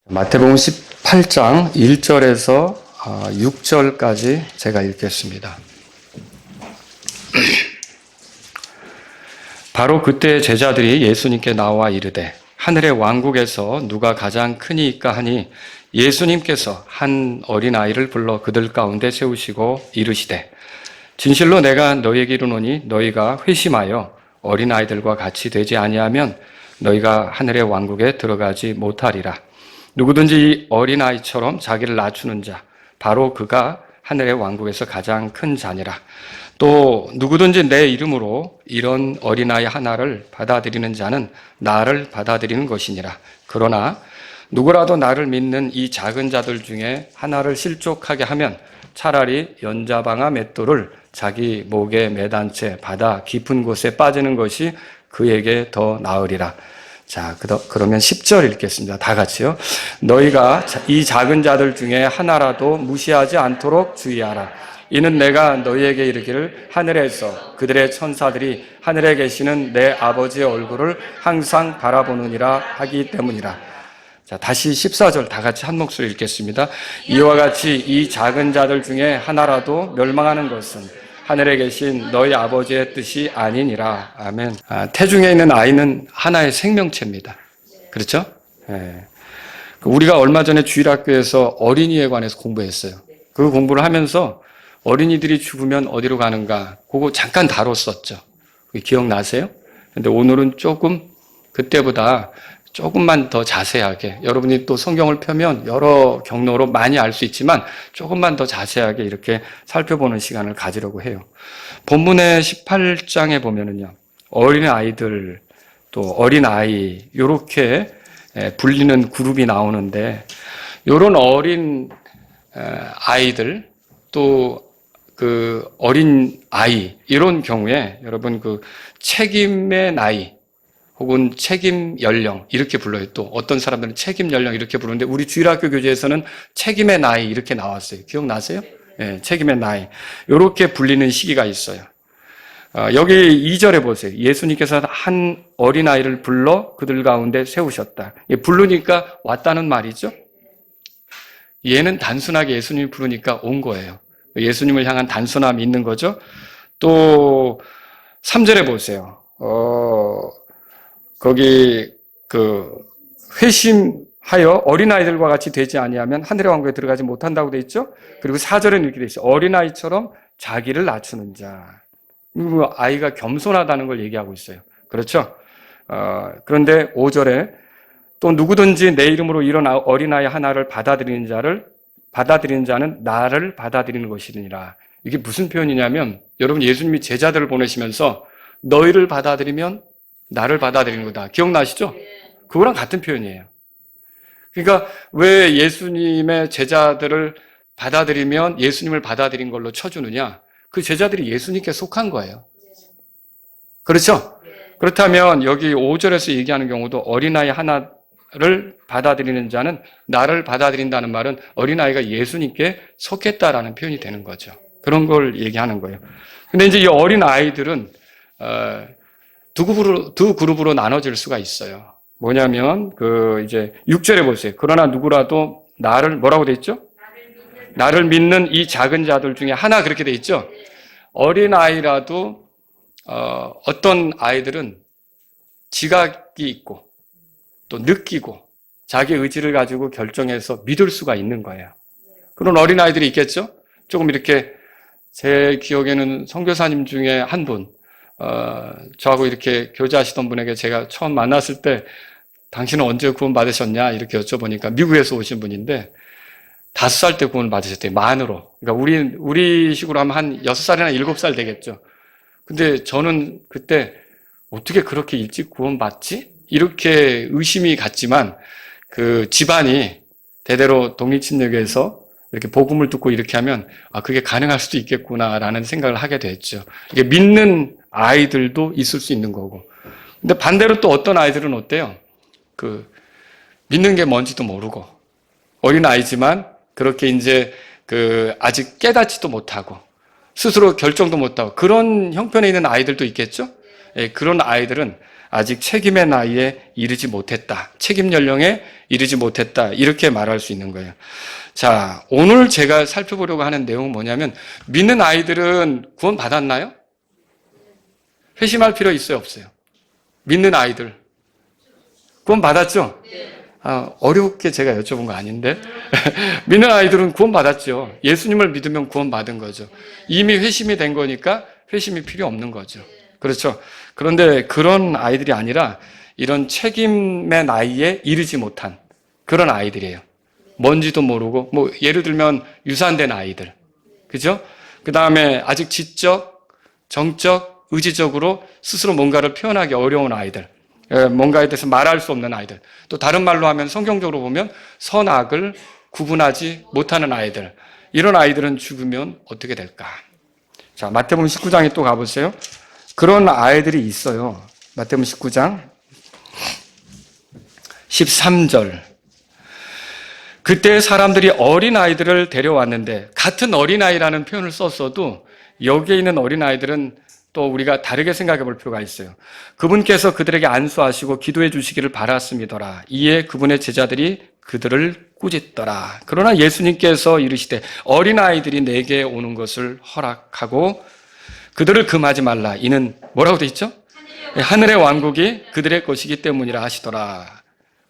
마태복음 18장 1절에서 6절까지 제가 읽겠습니다. 바로 그때 제자들이 예수님께 나와 이르되 하늘의 왕국에서 누가 가장 크니이까 하니 예수님께서 한 어린아이를 불러 그들 가운데 세우시고 이르시되 진실로 내가 너희에게 이르노니 너희가 회심하여 어린아이들과 같이 되지 아니하면 너희가 하늘의 왕국에 들어가지 못하리라. 누구든지 이 어린아이처럼 자기를 낮추는 자 바로 그가 하늘의 왕국에서 가장 큰 자니라. 또 누구든지 내 이름으로 이런 어린아이 하나를 받아들이는 자는 나를 받아들이는 것이니라. 그러나 누구라도 나를 믿는 이 작은 자들 중에 하나를 실족하게 하면 차라리 연자방아 맷돌을 자기 목에 매단 채 바다 깊은 곳에 빠지는 것이 그에게 더 나으리라. 자, 그러면 10절 읽겠습니다. 다 같이요. 너희가 이 작은 자들 중에 하나라도 무시하지 않도록 주의하라. 이는 내가 너희에게 이르기를 하늘에서 그들의 천사들이 하늘에 계시는 내 아버지의 얼굴을 항상 바라보느니라 하기 때문이라. 자, 다시 14절 다 같이 한 목소리 읽겠습니다. 이와 같이 이 작은 자들 중에 하나라도 멸망하는 것은 하늘에 계신 너희 아버지의 뜻이 아니니라. 아멘. 태중에 있는 아이는 하나의 생명체입니다. 그렇죠? 네. 우리가 얼마 전에 주일학교에서 어린이에 관해서 공부했어요. 그 공부를 하면서 어린이들이 죽으면 어디로 가는가 그거 잠깐 다뤘었죠. 기억나세요? 근데 오늘은 조금 그때보다 조금만 더 자세하게, 여러분이 또 성경을 펴면 여러 경로로 많이 알 수 있지만 조금만 더 자세하게 이렇게 살펴보는 시간을 가지려고 해요. 본문의 18장에 보면은요, 어린아이들, 또 어린아이, 요렇게 불리는 그룹이 나오는데, 요런 어린 아이들, 또 그 어린 아이, 이런 경우에 여러분 그 책임의 나이, 혹은 책임 연령 이렇게 불러요. 또 어떤 사람들은 책임 연령 이렇게 부르는데 우리 주일학교 교재에서는 책임의 나이 이렇게 나왔어요. 기억나세요? 네, 책임의 나이. 이렇게 불리는 시기가 있어요. 여기 2절에 보세요. 예수님께서 한 어린아이를 불러 그들 가운데 세우셨다. 부르니까 왔다는 말이죠. 얘는 단순하게 예수님을 부르니까 온 거예요. 예수님을 향한 단순함이 있는 거죠. 또 3절에 보세요. 거기 회심하여 어린아이들과 같이 되지 아니하면 하늘의 왕국에 들어가지 못한다고 돼 있죠. 그리고 4절에는 이렇게 돼 있어요. 어린아이처럼 자기를 낮추는 자. 아이가 겸손하다는 걸 얘기하고 있어요. 그렇죠? 그런데 5절에 또 누구든지 내 이름으로 이런 어린아이 하나를 받아들이는 자는 나를 받아들이는 것이니라. 이게 무슨 표현이냐면 여러분 예수님이 제자들을 보내시면서 너희를 받아들이면 나를 받아들이는 거다. 기억나시죠? 그거랑 같은 표현이에요. 그러니까 왜 예수님의 제자들을 받아들이면 예수님을 받아들인 걸로 쳐주느냐? 그 제자들이 예수님께 속한 거예요. 그렇죠? 그렇다면 여기 5절에서 얘기하는 경우도 어린아이 하나를 받아들이는 자는 나를 받아들인다는 말은 어린아이가 예수님께 속했다라는 표현이 되는 거죠. 그런 걸 얘기하는 거예요. 근데 이제 이 어린아이들은 두 그룹으로 나눠질 수가 있어요. 뭐냐면, 이제 6절에 보세요. 그러나 누구라도 나를 뭐라고 돼 있죠? 나를 믿는 이 작은 자들 중에 하나 그렇게 돼 있죠? 어린아이라도, 어떤 아이들은 지각이 있고, 또 느끼고, 자기 의지를 가지고 결정해서 믿을 수가 있는 거예요. 그런 어린아이들이 있겠죠? 조금 이렇게, 제 기억에는 선교사님 중에 한 분, 저하고 이렇게 교제하시던 분에게 제가 처음 만났을 때 당신은 언제 구원 받으셨냐 이렇게 여쭤보니까 미국에서 오신 분인데 5살 때 구원을 받으셨대요. 만으로. 그러니까 우리 식으로 하면 한 6살이나 7살 되겠죠. 근데 저는 그때 어떻게 그렇게 일찍 구원 받지? 이렇게 의심이 갔지만 그 집안이 대대로 독립침례교에서 이렇게 복음을 듣고 이렇게 하면 그게 가능할 수도 있겠구나라는 생각을 하게 됐죠. 이게 믿는 아이들도 있을 수 있는 거고. 근데 반대로 또 어떤 아이들은 어때요? 믿는 게 뭔지도 모르고, 어린 아이지만 그렇게 이제 아직 깨닫지도 못하고, 스스로 결정도 못하고, 그런 형편에 있는 아이들도 있겠죠? 예, 그런 아이들은 아직 책임의 나이에 이르지 못했다. 책임 연령에 이르지 못했다. 이렇게 말할 수 있는 거예요. 자, 오늘 제가 살펴보려고 하는 내용은 뭐냐면, 믿는 아이들은 구원 받았나요? 회심할 필요 있어요, 없어요? 믿는 아이들. 구원 받았죠? 어렵게 제가 여쭤본 거 아닌데. 믿는 아이들은 구원 받았죠. 예수님을 믿으면 구원 받은 거죠. 이미 회심이 된 거니까 회심이 필요 없는 거죠. 그렇죠. 그런데 그런 아이들이 아니라 이런 책임의 나이에 이르지 못한 그런 아이들이에요. 뭔지도 모르고, 뭐, 예를 들면 유산된 아이들. 그죠? 그 다음에 아직 지적, 정적, 의지적으로 스스로 뭔가를 표현하기 어려운 아이들. 뭔가에 대해서 말할 수 없는 아이들. 또 다른 말로 하면 성경적으로 보면 선악을 구분하지 못하는 아이들. 이런 아이들은 죽으면 어떻게 될까? 자, 마태복음 19장에 또 가보세요. 그런 아이들이 있어요. 마태복음 19장 13절. 그때 사람들이 어린아이들을 데려왔는데, 같은 어린아이라는 표현을 썼어도 여기에 있는 어린아이들은 또 우리가 다르게 생각해 볼 필요가 있어요. 그분께서 그들에게 안수하시고 기도해 주시기를 바랐음이더라. 이에 그분의 제자들이 그들을 꾸짖더라. 그러나 예수님께서 이르시되 어린아이들이 내게 오는 것을 허락하고 그들을 금하지 말라. 이는 뭐라고 돼 있죠? 하늘의 왕국이 그들의 것이기 때문이라 하시더라.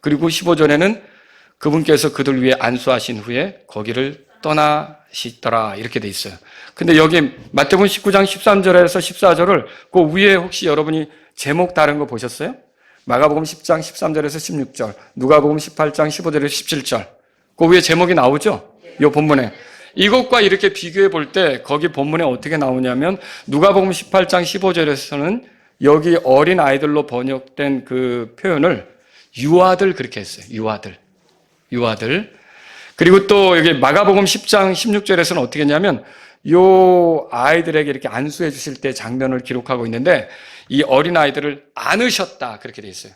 그리고 15절에는 그분께서 그들 위해 안수하신 후에 거기를 떠나시더라. 이렇게 돼 있어요. 근데 여기 마태복음 19장 13절에서 14절을 그 위에 혹시 여러분이 제목 다른 거 보셨어요? 마가복음 10장 13절에서 16절, 누가복음 18장 15절에서 17절. 그 위에 제목이 나오죠? 이 본문에. 이것과 이렇게 비교해 볼 때 거기 본문에 어떻게 나오냐면 누가복음 18장 15절에서는 여기 어린 아이들로 번역된 그 표현을 유아들 그렇게 했어요. 유아들. 그리고 또 여기 마가복음 10장 16절에서는 어떻게 했냐면 요 아이들에게 이렇게 안수해 주실 때 장면을 기록하고 있는데 이 어린 아이들을 안으셨다 그렇게 돼 있어요.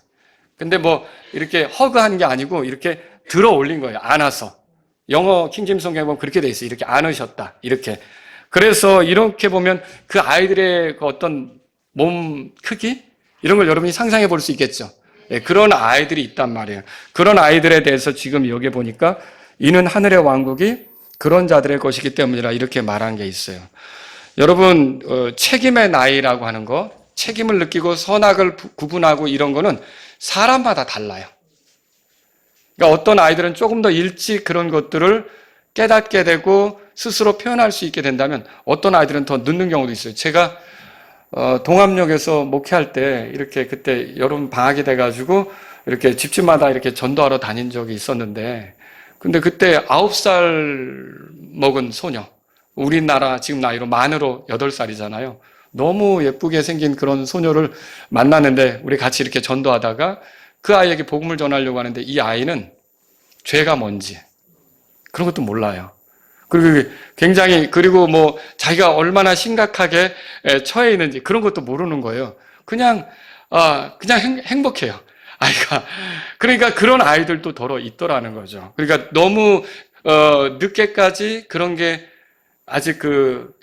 근데 뭐 이렇게 허그한 게 아니고 이렇게 들어 올린 거예요. 안아서. 영어 킹제임스 성경에 보면 그렇게 돼 있어요. 이렇게 안으셨다. 이렇게. 그래서 이렇게 보면 그 아이들의 그 어떤 몸 크기 이런 걸 여러분이 상상해 볼 수 있겠죠. 예, 그런 아이들이 있단 말이에요. 그런 아이들에 대해서 지금 여기 보니까 이는 하늘의 왕국이 그런 자들의 것이기 때문이라 이렇게 말한 게 있어요. 여러분, 책임의 나이라고 하는 거, 책임을 느끼고 선악을 구분하고 이런 거는 사람마다 달라요. 그러니까 어떤 아이들은 조금 더 일찍 그런 것들을 깨닫게 되고 스스로 표현할 수 있게 된다면 어떤 아이들은 더 늦는 경우도 있어요. 제가 동암역에서 목회할 때 이렇게 그때 여름 방학이 돼가지고 이렇게 집집마다 이렇게 전도하러 다닌 적이 있었는데 근데 그때 9살 먹은 소녀, 우리나라 지금 나이로 만으로 8살이잖아요. 너무 예쁘게 생긴 그런 소녀를 만났는데 우리 같이 이렇게 전도하다가 그 아이에게 복음을 전하려고 하는데 이 아이는 죄가 뭔지 그런 것도 몰라요. 그리고 굉장히 그리고 뭐 자기가 얼마나 심각하게 처해 있는지 그런 것도 모르는 거예요. 그냥 행복해요. 아이가. 그러니까 그런 아이들도 더러 있더라는 거죠. 그러니까 너무 늦게까지 그런 게 아직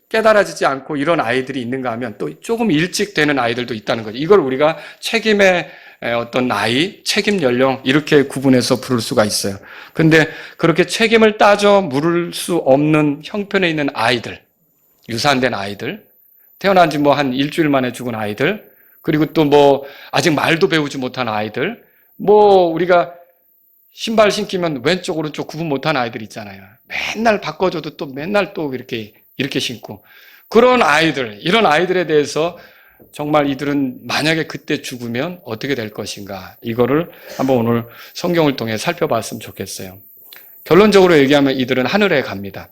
깨달아지지 않고 이런 아이들이 있는가 하면 또 조금 일찍 되는 아이들도 있다는 거죠. 이걸 우리가 책임의 어떤 나이, 책임 연령 이렇게 구분해서 부를 수가 있어요. 근데 그렇게 책임을 따져 물을 수 없는 형편에 있는 아이들, 유산된 아이들, 태어난 지 뭐 한 일주일 만에 죽은 아이들, 그리고 또 뭐 아직 말도 배우지 못한 아이들, 뭐 우리가 신발 신기면 왼쪽 오른쪽 구분 못한 아이들 있잖아요. 맨날 바꿔줘도 또 맨날 또 이렇게 신고 그런 아이들, 이런 아이들에 대해서 정말 이들은 만약에 그때 죽으면 어떻게 될 것인가 이거를 한번 오늘 성경을 통해 살펴봤으면 좋겠어요. 결론적으로 얘기하면 이들은 하늘에 갑니다.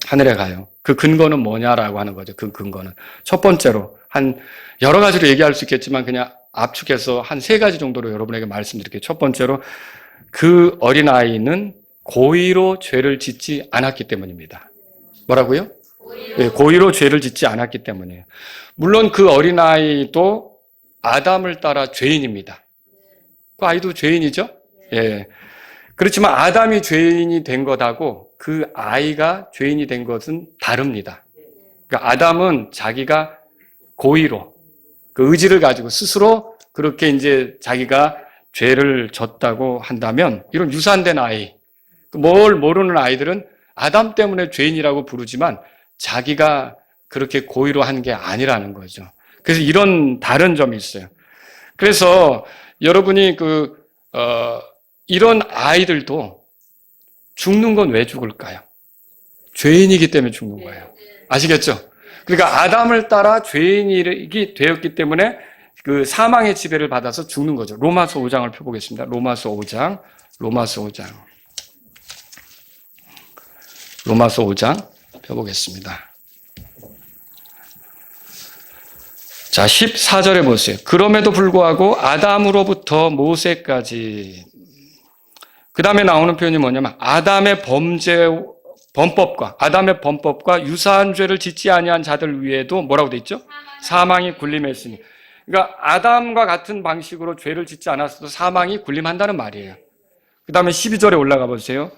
하늘에 가요. 그 근거는 뭐냐라고 하는 거죠. 그 근거는 첫 번째로 한 여러 가지로 얘기할 수 있겠지만 그냥 압축해서 한 3가지 정도로 여러분에게 말씀드릴게요. 첫 번째로 그 어린아이는 고의로 죄를 짓지 않았기 때문입니다. 뭐라고요? 네, 고의로 죄를 짓지 않았기 때문이에요. 물론 그 어린아이도 아담을 따라 죄인입니다. 그 아이도 죄인이죠? 예. 그렇지만 아담이 죄인이 된 것하고 그 아이가 죄인이 된 것은 다릅니다. 그러니까 아담은 자기가 고의로 그 의지를 가지고 스스로 그렇게 이제 자기가 죄를 졌다고 한다면 이런 유산된 아이, 뭘 모르는 아이들은 아담 때문에 죄인이라고 부르지만 자기가 그렇게 고의로 한 게 아니라는 거죠. 그래서 이런 다른 점이 있어요. 그래서 여러분이 이런 아이들도 죽는 건 왜 죽을까요? 죄인이기 때문에 죽는 거예요. 아시겠죠? 그러니까 아담을 따라 죄인이 되었기 때문에 그 사망의 지배를 받아서 죽는 거죠. 로마서 5장을 펴보겠습니다. 로마서 5장. 로마서 5장 펴보겠습니다. 자, 14절에 보세요. 그럼에도 불구하고 아담으로부터 모세까지. 그 다음에 나오는 표현이 뭐냐면 아담의 범법과 유사한 죄를 짓지 아니한 자들 위에도 뭐라고 돼 있죠? 사망이 군림했으니. 그러니까 아담과 같은 방식으로 죄를 짓지 않았어도 사망이 군림한다는 말이에요. 그 다음에 12절에 올라가 보세요.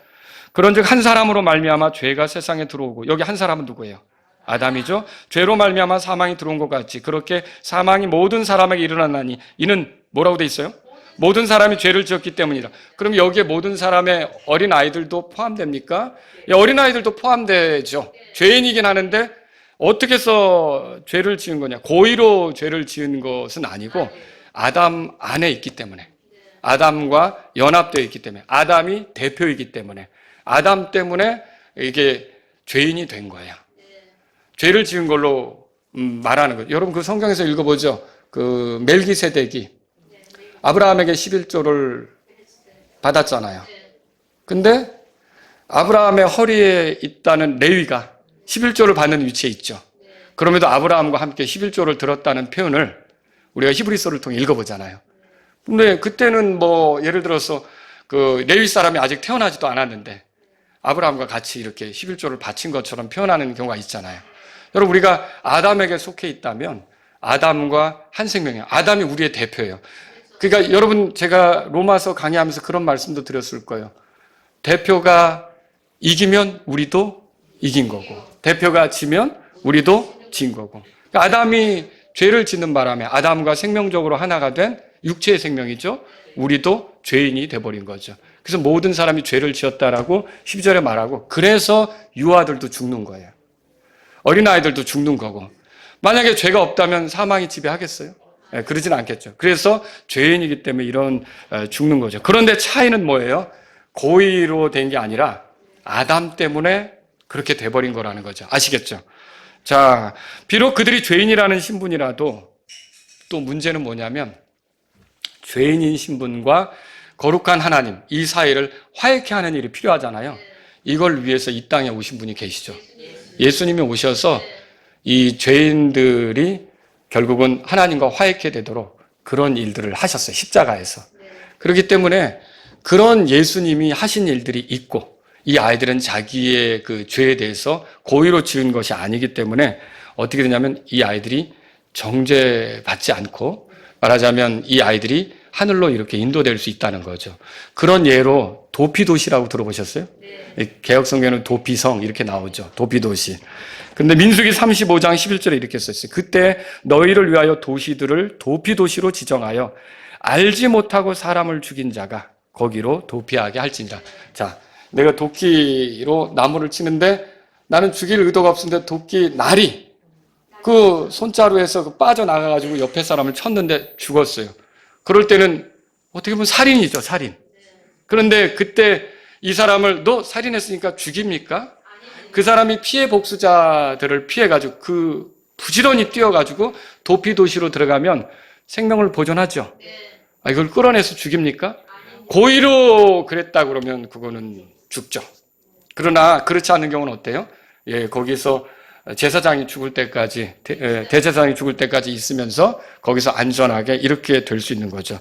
그런즉 한 사람으로 말미암아 죄가 세상에 들어오고, 여기 한 사람은 누구예요? 아담이죠. 죄로 말미암아 사망이 들어온 것 같이 그렇게 사망이 모든 사람에게 일어나나니, 이는 뭐라고 돼 있어요? 모든 사람이 죄를 지었기 때문이라. 그럼 여기에 모든 사람의 어린 아이들도 포함됩니까? 어린 아이들도 포함되죠. 죄인이긴 하는데 어떻게 해서 죄를 지은 거냐? 고의로 죄를 지은 것은 아니고 아담 안에 있기 때문에, 아담과 연합되어 있기 때문에, 아담이 대표이기 때문에, 아담 때문에 이게 죄인이 된 거예요. 죄를 지은 걸로 말하는 거예요. 여러분 그 성경에서 읽어보죠. 그 멜기세덱이 아브라함에게 11조를 받았잖아요. 근데 아브라함의 허리에 있다는 레위가 11조를 받는 위치에 있죠. 그럼에도 아브라함과 함께 11조를 들었다는 표현을 우리가 히브리서를 통해 읽어보잖아요. 근데 그때는 뭐 예를 들어서 그 레위 사람이 아직 태어나지도 않았는데 아브라함과 같이 이렇게 11조를 바친 것처럼 표현하는 경우가 있잖아요. 여러분 우리가 아담에게 속해 있다면 아담과 한 생명이에요. 아담이 우리의 대표예요. 그러니까 여러분 제가 로마서 강의하면서 그런 말씀도 드렸을 거예요. 대표가 이기면 우리도 이긴 거고, 대표가 지면 우리도 진 거고. 그러니까 아담이 죄를 짓는 바람에 아담과 생명적으로 하나가 된 육체의 생명이죠. 우리도 죄인이 돼버린 거죠. 그래서 모든 사람이 죄를 지었다라고 12절에 말하고, 그래서 유아들도 죽는 거예요. 어린아이들도 죽는 거고. 만약에 죄가 없다면 사망이 지배하겠어요? 그러진 않겠죠. 그래서 죄인이기 때문에 이런 죽는 거죠. 그런데 차이는 뭐예요? 고의로 된 게 아니라 아담 때문에 그렇게 돼버린 거라는 거죠. 아시겠죠? 자, 비록 그들이 죄인이라는 신분이라도 또 문제는 뭐냐면 죄인인 신분과 거룩한 하나님, 이 사이를 화해케 하는 일이 필요하잖아요. 이걸 위해서 이 땅에 오신 분이 계시죠. 예수님이 오셔서 이 죄인들이 결국은 하나님과 화해케 되도록 그런 일들을 하셨어요. 십자가에서. 그렇기 때문에 그런 예수님이 하신 일들이 있고, 이 아이들은 자기의 그 죄에 대해서 고의로 지은 것이 아니기 때문에 어떻게 되냐면 이 아이들이 정죄받지 않고, 말하자면 이 아이들이 하늘로 이렇게 인도될 수 있다는 거죠. 그런 예로 도피도시라고 들어보셨어요? 개혁성경에는 도피성 이렇게 나오죠. 도피도시. 근데 민수기 35장 11절에 이렇게 썼어요. 그때 너희를 위하여 도시들을 도피도시로 지정하여 알지 못하고 사람을 죽인 자가 거기로 도피하게 할지니라. 자, 내가 도끼로 나무를 치는데 나는 죽일 의도가 없었는데 도끼 날이 그 손자루에서 빠져나가가지고 옆에 사람을 쳤는데 죽었어요. 그럴 때는 어떻게 보면 살인이죠, 살인. 그런데 그때 이 사람을 너 살인했으니까 죽입니까? 그 사람이 피해 복수자들을 피해가지고 그 부지런히 뛰어가지고 도피도시로 들어가면 생명을 보존하죠. 이걸 끌어내서 죽입니까? 고의로 그랬다 그러면 그거는 죽죠. 그러나 그렇지 않은 경우는 어때요? 거기서 제사장이 죽을 때까지, 대제사장이 죽을 때까지 있으면서 거기서 안전하게 이렇게 될 수 있는 거죠.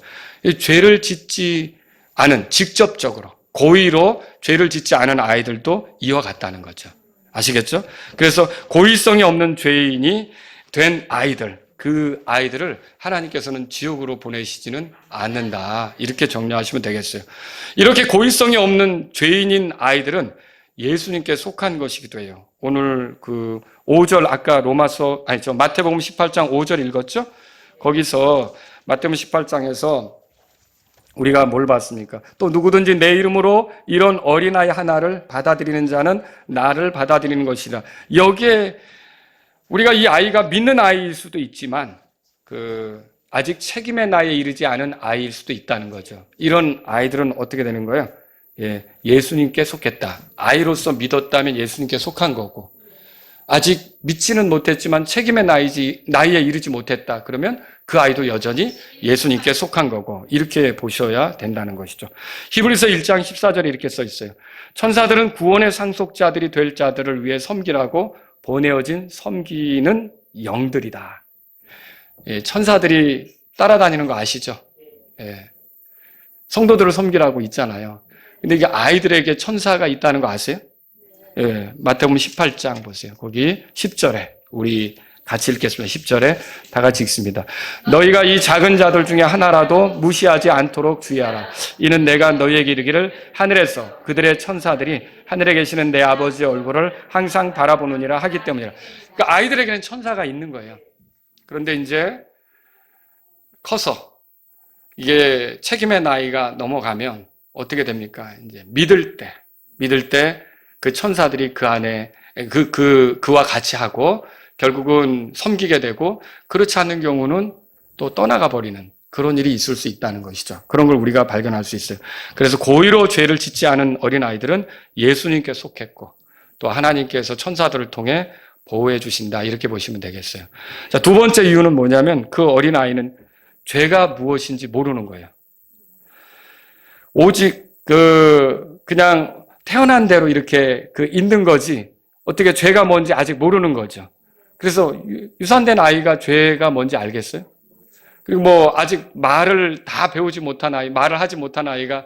죄를 짓지 않은, 직접적으로 고의로 죄를 짓지 않은 아이들도 이와 같다는 거죠. 아시겠죠? 그래서 고의성이 없는 죄인이 된 아이들, 그 아이들을 하나님께서는 지옥으로 보내시지는 않는다. 이렇게 정리하시면 되겠어요. 이렇게 고의성이 없는 죄인인 아이들은 예수님께 속한 것이기도 해요. 오늘 그 5절 아까 마태복음 18장 5절 읽었죠? 거기서 마태복음 18장에서 우리가 뭘 봤습니까? 또 누구든지 내 이름으로 이런 어린아이 하나를 받아들이는 자는 나를 받아들이는 것이다. 여기에 우리가 이 아이가 믿는 아이일 수도 있지만 아직 책임의 나이에 이르지 않은 아이일 수도 있다는 거죠. 이런 아이들은 어떻게 되는 거예요? 예수님께 속했다. 아이로서 믿었다면 예수님께 속한 거고, 아직 믿지는 못했지만 책임의 나이에 이르지 못했다. 그러면 그 아이도 여전히 예수님께 속한 거고, 이렇게 보셔야 된다는 것이죠. 히브리서 1장 14절에 이렇게 써 있어요. 천사들은 구원의 상속자들이 될 자들을 위해 섬기라고 보내어진 섬기는 영들이다. 천사들이 따라다니는 거 아시죠? 성도들을 섬기라고 있잖아요. 근데 이게 아이들에게 천사가 있다는 거 아세요? 마태복음 18장 보세요. 거기 10절에 우리 같이 읽겠습니다. 10절에 다 같이 읽습니다. 너희가 이 작은 자들 중에 하나라도 무시하지 않도록 주의하라. 이는 내가 너희에게 이르기를 하늘에서 그들의 천사들이 하늘에 계시는 내 아버지의 얼굴을 항상 바라보느니라 하기 때문이라. 그러니까 아이들에게는 천사가 있는 거예요. 그런데 이제 커서 이게 책임의 나이가 넘어가면 어떻게 됩니까? 이제 믿을 때 그 천사들이 그 안에 그와 같이 하고 결국은 섬기게 되고, 그렇지 않는 경우는 또 떠나가 버리는 그런 일이 있을 수 있다는 것이죠. 그런 걸 우리가 발견할 수 있어요. 그래서 고의로 죄를 짓지 않은 어린아이들은 예수님께 속했고, 또 하나님께서 천사들을 통해 보호해 주신다, 이렇게 보시면 되겠어요. 자, 두 번째 이유는 뭐냐면 그 어린아이는 죄가 무엇인지 모르는 거예요. 오직 그냥 태어난 대로 이렇게 있는 거지, 어떻게 죄가 뭔지 아직 모르는 거죠. 그래서 유산된 아이가 죄가 뭔지 알겠어요? 그리고 아직 말을 다 배우지 못한 아이, 말을 하지 못한 아이가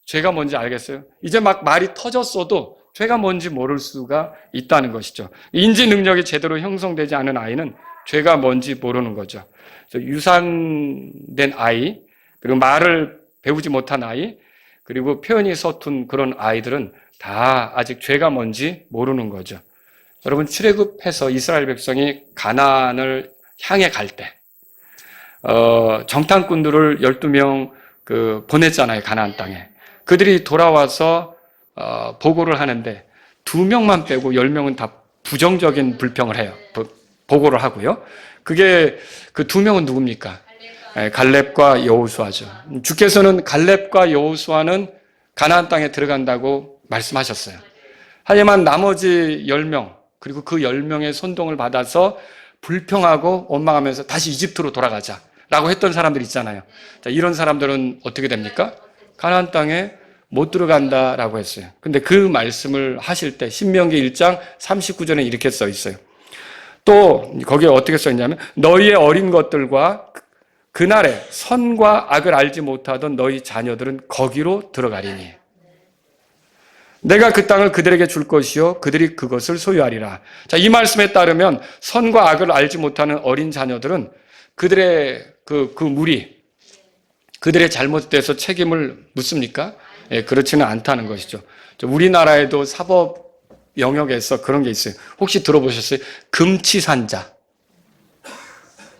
죄가 뭔지 알겠어요? 이제 막 말이 터졌어도 죄가 뭔지 모를 수가 있다는 것이죠. 인지 능력이 제대로 형성되지 않은 아이는 죄가 뭔지 모르는 거죠. 유산된 아이, 그리고 말을 배우지 못한 아이, 그리고 표현이 서툰 그런 아이들은 다 아직 죄가 뭔지 모르는 거죠. 여러분, 출애굽해서 이스라엘 백성이 가나안을 향해 갈 때 정탐꾼들을 12명 보냈잖아요, 가나안 땅에. 그들이 돌아와서 보고를 하는데 2명만 빼고 10명은 다 부정적인 불평을 해요. 보고를 하고요. 그게 그 2명은 누굽니까? 갈렙과 여호수아죠. 주께서는 갈렙과 여호수아는 가나안 땅에 들어간다고 말씀하셨어요. 하지만 나머지 10명, 그리고 그 10명의 선동을 받아서 불평하고 원망하면서 다시 이집트로 돌아가자라고 했던 사람들 있잖아요. 자, 이런 사람들은 어떻게 됩니까? 가나안 땅에 못 들어간다라고 했어요. 근데 그 말씀을 하실 때 신명기 1장 39절에 이렇게 써 있어요. 또 거기에 어떻게 써 있냐면 너희의 어린 것들과 그날에 선과 악을 알지 못하던 너희 자녀들은 거기로 들어가리니 내가 그 땅을 그들에게 줄 것이요 그들이 그것을 소유하리라. 자, 이 말씀에 따르면 선과 악을 알지 못하는 어린 자녀들은 그들의 그 무리, 그들의 잘못에 대해서 책임을 묻습니까? 그렇지는 않다는 것이죠. 우리나라에도 사법 영역에서 그런 게 있어요. 혹시 들어보셨어요? 금치산자.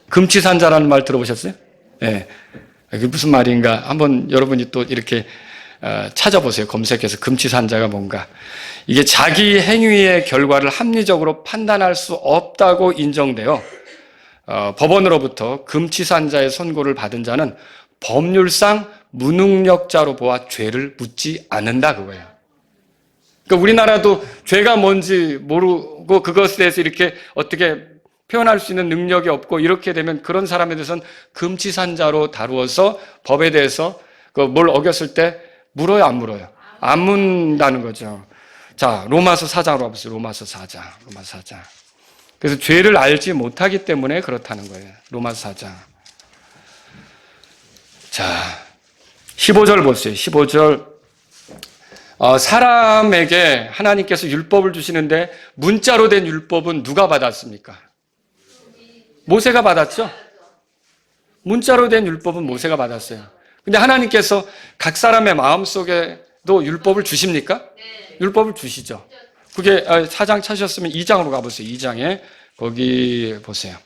금치산자라는 말 들어보셨어요? 네. 그게 무슨 말인가? 한번 여러분이 또 이렇게 찾아보세요. 검색해서 금치산자가 뭔가. 이게 자기 행위의 결과를 합리적으로 판단할 수 없다고 인정되어 법원으로부터 금치산자의 선고를 받은 자는 법률상 무능력자로 보아 죄를 묻지 않는다, 그거예요. 그러니까 우리나라도 죄가 뭔지 모르고 그것에 대해서 이렇게 어떻게 표현할 수 있는 능력이 없고 이렇게 되면 그런 사람에 대해서는 금치산자로 다루어서 법에 대해서 뭘 어겼을 때 물어요, 안 물어요? 안 문다는 거죠. 자, 로마서 4장으로 와보세요. 로마서 4장. 그래서 죄를 알지 못하기 때문에 그렇다는 거예요. 로마서 4장. 자, 15절 보세요. 15절. 사람에게 하나님께서 율법을 주시는데 문자로 된 율법은 누가 받았습니까? 모세가 받았죠? 문자로 된 율법은 모세가 받았어요. 근데 하나님께서 각 사람의 마음속에도 율법을 주십니까? 율법을 주시죠. 그게 4장 찾으셨으면 2장으로 가보세요. 2장에 거기 보세요.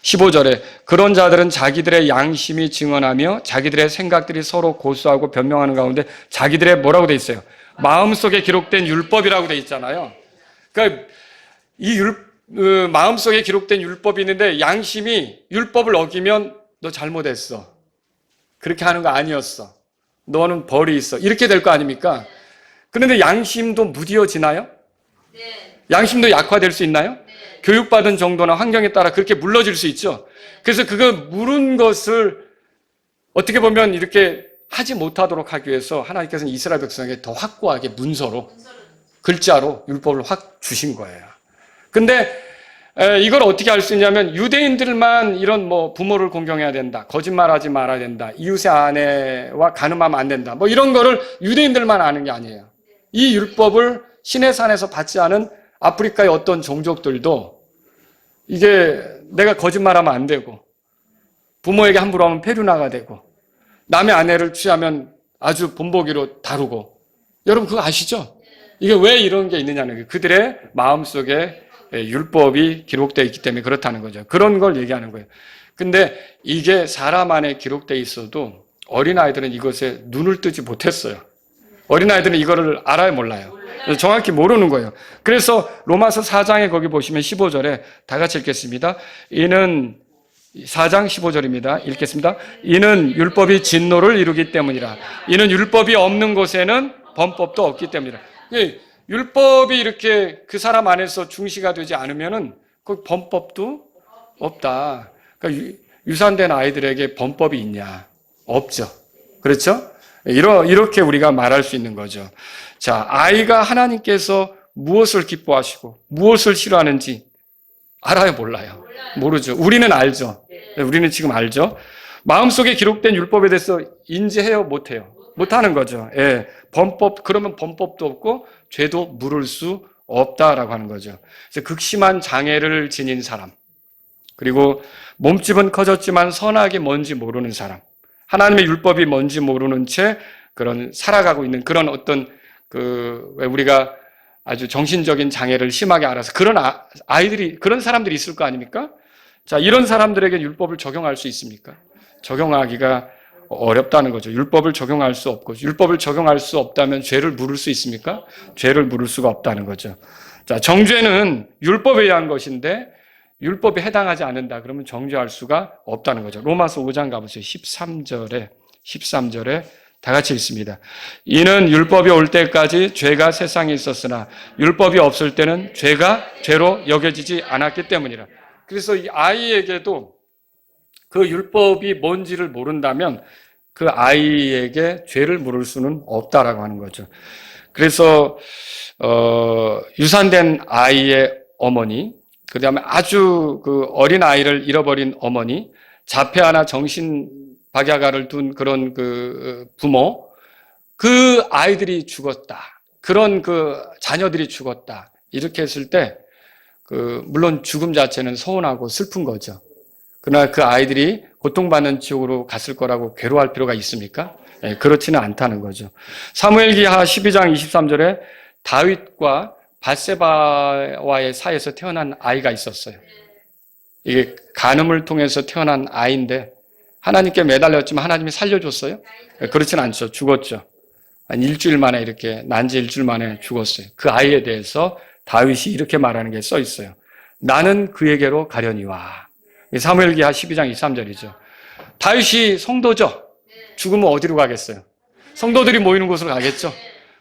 15절에 그런 자들은 자기들의 양심이 증언하며 자기들의 생각들이 서로 고수하고 변명하는 가운데 자기들의 뭐라고 돼 있어요? 마음속에 기록된 율법이라고 돼 있잖아요. 그러니까 마음속에 기록된 율법이 있는데 양심이 율법을 어기면 너 잘못했어. 그렇게 하는 거 아니었어. 너는 벌이 있어. 이렇게 될 거 아닙니까? 그런데 양심도 무뎌지나요? 양심도 약화될 수 있나요? 교육받은 정도나 환경에 따라 그렇게 물러질 수 있죠. 그래서 그거 물은 것을 어떻게 보면 이렇게 하지 못하도록 하기 위해서 하나님께서는 이스라엘 백성에게 더 확고하게 문서로, 글자로 율법을 확 주신 거예요. 근데 이걸 어떻게 할 수 있냐면 유대인들만 이런 뭐 부모를 공경해야 된다, 거짓말하지 말아야 된다, 이웃의 아내와 간음하면 안 된다, 뭐 이런 거를 유대인들만 아는 게 아니에요. 이 율법을 시내산에서 받지 않은 아프리카의 어떤 종족들도 이게 내가 거짓말하면 안 되고 부모에게 함부로 하면 페류나가 되고 남의 아내를 취하면 아주 본보기로 다루고, 여러분 그거 아시죠? 이게 왜 이런 게 있느냐는 거예요. 그들의 마음속에 율법이 기록되어 있기 때문에 그렇다는 거죠. 그런 걸 얘기하는 거예요. 근데 이게 사람 안에 기록되어 있어도 어린아이들은 이것에 눈을 뜨지 못했어요. 어린아이들은 이거를 알아요, 몰라요? 정확히 모르는 거예요. 그래서 로마서 4장에 거기 보시면 15절에 다 같이 읽겠습니다. 이는 4장 15절입니다. 읽겠습니다. 이는 율법이 진노를 이루기 때문이라. 이는 율법이 없는 곳에는 범법도 없기 때문이라. 율법이 이렇게 그 사람 안에서 중시가 되지 않으면은 그 범법도 없다. 그러니까 유산된 아이들에게 범법이 있냐? 없죠. 그렇죠? 이렇게 우리가 말할 수 있는 거죠. 자, 아이가 하나님께서 무엇을 기뻐하시고 무엇을 싫어하는지 알아요, 몰라요? 모르죠. 우리는 알죠. 우리는 지금 알죠. 마음속에 기록된 율법에 대해서 인지해요, 못해요? 못하는 거죠. 예. 그러면 범법도 없고 죄도 물을 수 없다라고 하는 거죠. 그래서 극심한 장애를 지닌 사람, 그리고 몸집은 커졌지만 선악이 뭔지 모르는 사람, 하나님의 율법이 뭔지 모르는 채 그런 살아가고 있는 그런 어떤 왜 우리가 아주 정신적인 장애를 심하게 알아서 그런 아이들이, 그런 사람들이 있을 거 아닙니까? 자, 이런 사람들에게 율법을 적용할 수 있습니까? 적용하기가 어렵다는 거죠. 율법을 적용할 수 없고, 율법을 적용할 수 없다면 죄를 물을 수 있습니까? 죄를 물을 수가 없다는 거죠. 자, 정죄는 율법에 의한 것인데 율법에 해당하지 않는다 그러면 정죄할 수가 없다는 거죠. 로마서 5장 가보세요. 13절에 다 같이 읽습니다. 이는 율법이 올 때까지 죄가 세상에 있었으나 율법이 없을 때는 죄가 죄로 여겨지지 않았기 때문이라. 그래서 이 아이에게도 그 율법이 뭔지를 모른다면 그 아이에게 죄를 물을 수는 없다라고 하는 거죠. 그래서 유산된 아이의 어머니, 그다음에 아주 그 어린 아이를 잃어버린 어머니, 자폐아나 정신박약아를 둔 그런 그 부모, 그 아이들이 죽었다, 그런 그 자녀들이 죽었다, 이렇게 했을 때 물론 죽음 자체는 서운하고 슬픈 거죠. 그러나 그 아이들이 고통받는 지옥으로 갔을 거라고 괴로워할 필요가 있습니까? 네, 그렇지는 않다는 거죠. 사무엘기하 12장 23절에 다윗과 밧세바와의 사이에서 태어난 아이가 있었어요. 이게 간음을 통해서 태어난 아이인데 하나님께 매달렸지만 하나님이 살려줬어요? 네, 그렇지는 않죠. 죽었죠. 한 일주일 만에 이렇게 난지 일주일 만에 죽었어요. 그 아이에 대해서 다윗이 이렇게 말하는 게 써 있어요. 나는 그에게로 가려니와. 사무엘기하 12장 23절이죠. 다윗이 성도죠. 죽으면 어디로 가겠어요? 성도들이 모이는 곳으로 가겠죠.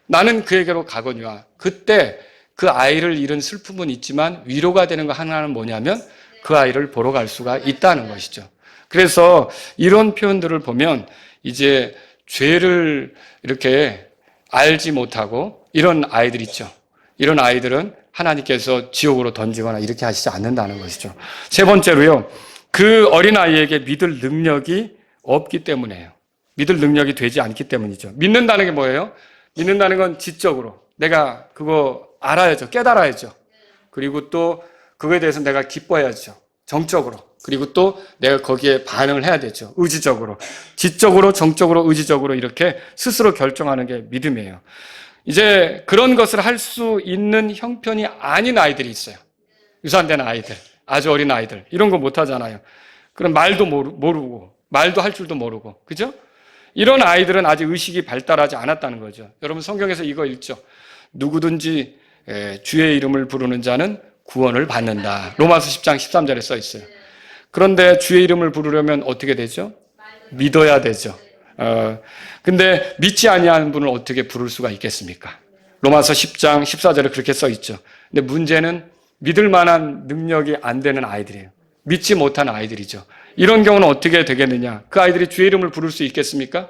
나는 그에게로 가거니와. 그때 그 아이를 잃은 슬픔은 있지만 위로가 되는 거 하나는 뭐냐면 그 아이를 보러 갈 수가 있다는 것이죠. 그래서 이런 표현들을 보면 이제 죄를 이렇게 알지 못하고 이런 아이들 있죠. 이런 아이들은 하나님께서 지옥으로 던지거나 이렇게 하시지 않는다는 것이죠. 세 번째로요, 그 어린아이에게 믿을 능력이 없기 때문이에요. 믿을 능력이 되지 않기 때문이죠. 믿는다는 게 뭐예요? 믿는다는 건 지적으로 내가 그거 알아야죠. 깨달아야죠. 그리고 또 그거에 대해서 내가 기뻐해야죠. 정적으로. 그리고 또 내가 거기에 반응을 해야 되죠. 의지적으로. 지적으로, 정적으로, 의지적으로 이렇게 스스로 결정하는 게 믿음이에요. 이제 그런 것을 할 수 있는 형편이 아닌 아이들이 있어요. 유산된 아이들. 아주 어린 아이들. 이런 거 못 하잖아요. 그럼 말도 모르고, 말도 할 줄도 모르고. 그죠? 이런 아이들은 아직 의식이 발달하지 않았다는 거죠. 여러분 성경에서 이거 읽죠. 누구든지 주의 이름을 부르는 자는 구원을 받는다. 로마서 10장 13절에 써 있어요. 그런데 주의 이름을 부르려면 어떻게 되죠? 믿어야 되죠. 근데 믿지 아니하는 분을 어떻게 부를 수가 있겠습니까? 로마서 10장 14절에 그렇게 써 있죠. 근데 문제는 믿을 만한 능력이 안 되는 아이들이에요. 믿지 못한 아이들이죠. 이런 경우는 어떻게 되겠느냐? 그 아이들이 주의 이름을 부를 수 있겠습니까?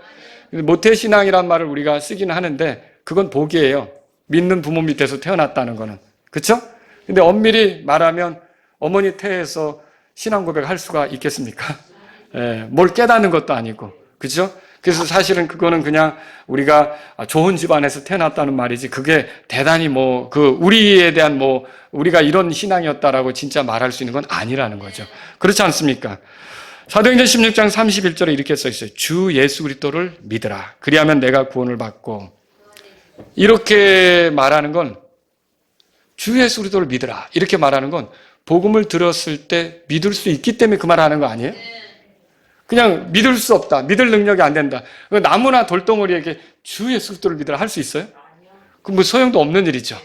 모태신앙이란 말을 우리가 쓰기는 하는데 그건 복이에요. 믿는 부모 밑에서 태어났다는 거는. 그렇죠? 근데 엄밀히 말하면 어머니 태에서 신앙 고백할 수가 있겠습니까? 뭘 깨닫는 것도 아니고. 그렇죠? 그래서 사실은 그거는 그냥 우리가 좋은 집안에서 태어났다는 말이지 그게 대단히 우리에 대한 우리가 이런 신앙이었다라고 진짜 말할 수 있는 건 아니라는 거죠. 그렇지 않습니까? 사도행전 16장 31절에 이렇게 써 있어요. 주 예수 그리스도를 믿으라. 그리하면 내가 구원을 받고. 이렇게 말하는 건 주 예수 그리스도를 믿으라. 이렇게 말하는 건 복음을 들었을 때 믿을 수 있기 때문에 그 말을 하는 거 아니에요? 그냥 믿을 수 없다. 믿을 능력이 안 된다. 나무나 돌덩어리에게 주 예수 그리스도를 믿으라 할 수 있어요? 그럼 소용도 없는 일이죠.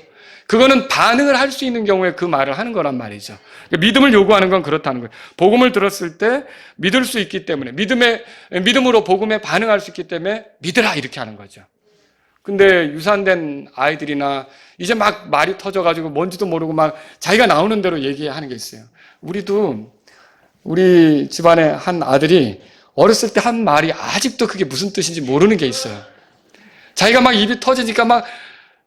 그거는 반응을 할 수 있는 경우에 그 말을 하는 거란 말이죠. 믿음을 요구하는 건 그렇다는 거예요. 복음을 들었을 때 믿을 수 있기 때문에 믿음으로 복음에 반응할 수 있기 때문에 믿으라 이렇게 하는 거죠. 근데 유산된 아이들이나 이제 막 말이 터져가지고 뭔지도 모르고 막 자기가 나오는 대로 얘기하는 게 있어요. 우리 집안에 한 아들이 어렸을 때 한 말이 아직도 그게 무슨 뜻인지 모르는 게 있어요. 자기가 막 입이 터지니까 막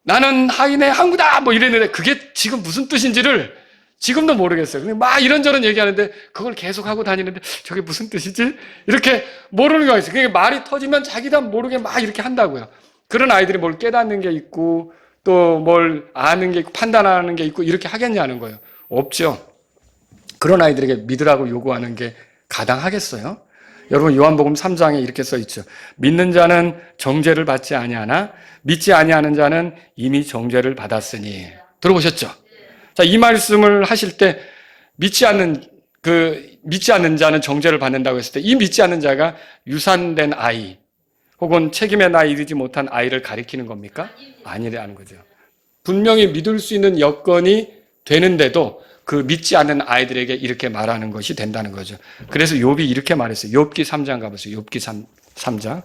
나는 하인의 항구다 이랬는데 그게 지금 무슨 뜻인지를 지금도 모르겠어요. 근데 막 이런저런 얘기하는데 그걸 계속 하고 다니는데 저게 무슨 뜻이지? 이렇게 모르는 거 있어요. 그게 말이 터지면 자기도 모르게 막 이렇게 한다고요. 그런 아이들이 뭘 깨닫는 게 있고 또 뭘 아는 게 있고 판단하는 게 있고 이렇게 하겠냐는 거예요. 없죠. 그런 아이들에게 믿으라고 요구하는 게 가당하겠어요? 여러분 요한복음 3장에 이렇게 써 있죠. 믿는 자는 정죄를 받지 아니하나 믿지 아니하는 자는 이미 정죄를 받았으니. 들어보셨죠? 자, 이 말씀을 하실 때 믿지 않는 자는 정죄를 받는다고 했을 때 이 믿지 않는 자가 유산된 아이 혹은 책임의 나이 이르지 못한 아이를 가리키는 겁니까? 아니라는 거죠. 분명히 믿을 수 있는 여건이 되는데도 그 믿지 않는 아이들에게 이렇게 말하는 것이 된다는 거죠. 그래서 욥이 이렇게 말했어요. 욥기 3장 가보세요. 욥기 3장.